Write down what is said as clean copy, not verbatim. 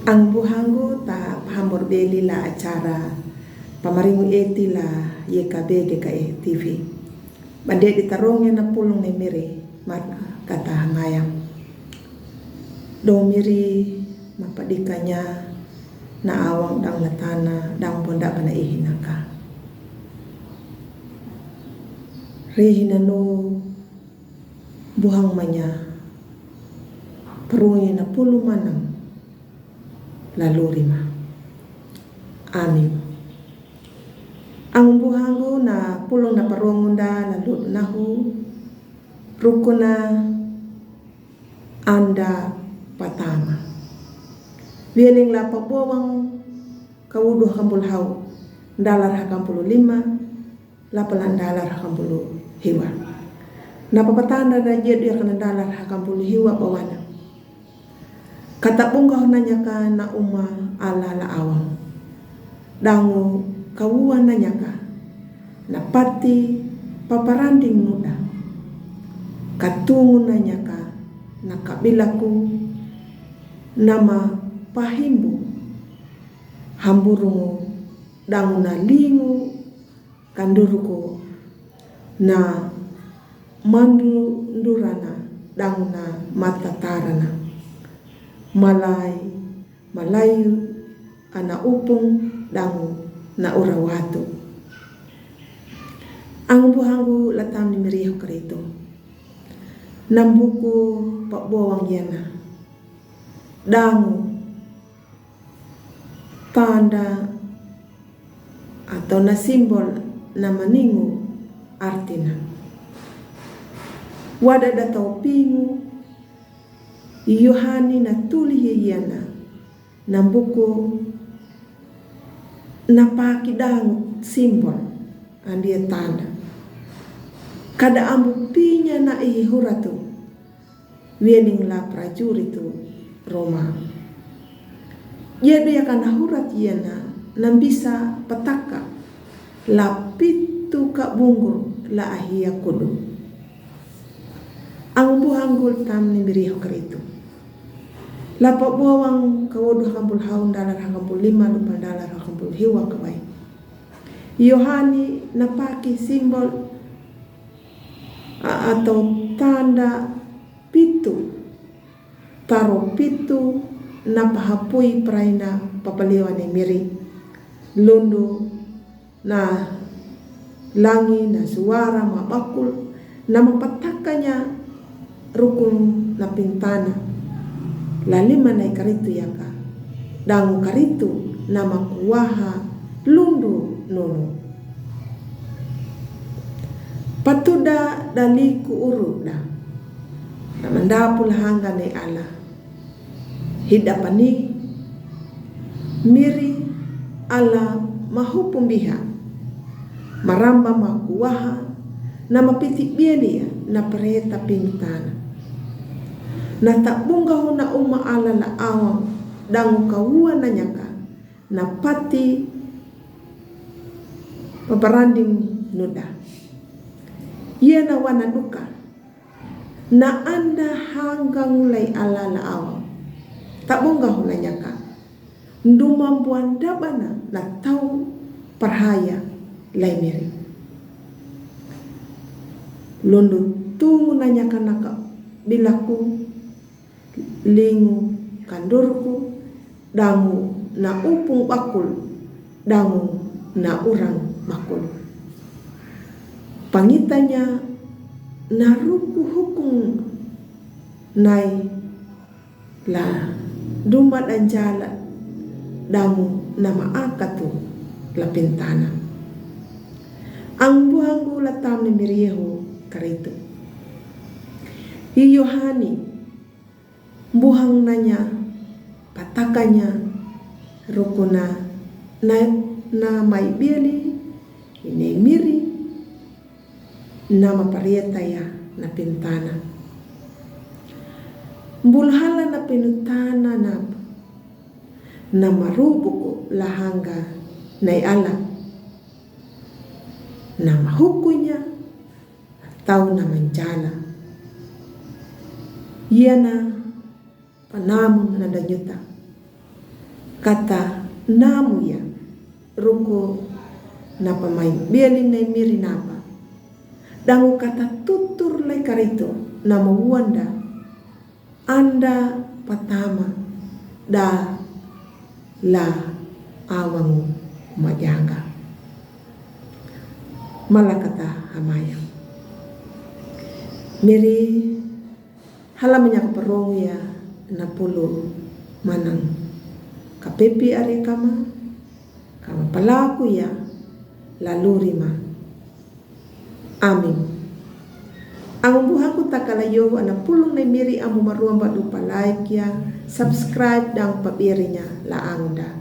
Ang buhanggo ta pahambor beli la acara pamaringu eti la YKB DKE TV. Bande ditarongnya na pulong ni miri mat kata mayang. Do miri mapadikanya na awang dang latana dang ponda bana ihinaka. Rihinanu buhang manya perungi na puluh manang lalu rima. Amin. Ang buhanggo na pulong na parungunda lalu nahu rukuna anda patama. Viening la pabawang kawuduh kampul hau dalar hakampulu lima lapalan dalar hakampulu hiwa. Napapatanda na dia kana dalar hakampulu hiwa bawana. Kata bunga nanya ka na uma ala la awang. Dangu kawuan nanya ka na pati paparanding nuda. Katungu nanya ka na kabilaku nama pahimbu hamburungu dangu na lingu kanduruku na mandurana dangu na matatarana. Malayu ana upung dangu na urawatu. Ang buhanggu latam ni miriho karito. Nambuku pak bawang yana. Dangu tanda atau na simbol na maningu artina. Wada datau pingu Yohani na tuli hiyana na buku na pakidang simbol andia tanda kada ambu pinya na ihuratu viening la prajuritu Roma. Yedo yakana hurat yana nam bisa petaka la pitu ka bungur la ahia kudu. Ang buhanggul tam ni miriho karitu. Lapak bawang kawuduh kampul haun dalar hakampul lima lupa dalar hakampul hiwa kawai. Yohani napaki simbol atau tanda pitu. Taro pitu napahapui praina papaliwan ni miri. Lundu na langi na suara mabakul na mapatakanya rukun na pintana. Lalima na karitu yaka dangu karitu nama kuwaha lundu nono patuda daliku uruda namandapul hangga ne ala hidapani miri ala mahupum biha maramba makuwaha nama pitik bielia na pereta pintana. Na tak bunga na uma ala la awang dangu kawua na nyaka na pati paparanding nuda. Ia na wana duka na anda hanggang mulai ala la awang tak bunga na nyaka ndumambuan dabana na tau perhaya lai miri. Lundu tungu na nyaka naka bilaku lingu kandurku dangu na upung bakul dangu na urang bakul pangitanya na ruku hukum nai la dumat anjala dangu na maakatu la pintana. Ang buhanggu latam ni miriho karito Yohani buhang nanya patakanya rukuna na mai bieli ini miri nama parieta ya na pintana bulhala na pinutana na marubuku lahangga nai ala na mahukunya tau na manjala yana panamun na danyuta kata namu ya ruko na pamai bialing na miri napa dangu kata tutur lai karito nama wanda anda patama da la awangu majanga malakata hamayang miri halamanya kaparong ya na pulo manang kapepi ari kama palaku ya lalu rima amin ang buhaku takalayo ana pulong na miri amu maruang badu like ya subscribe dang pabirinya laang da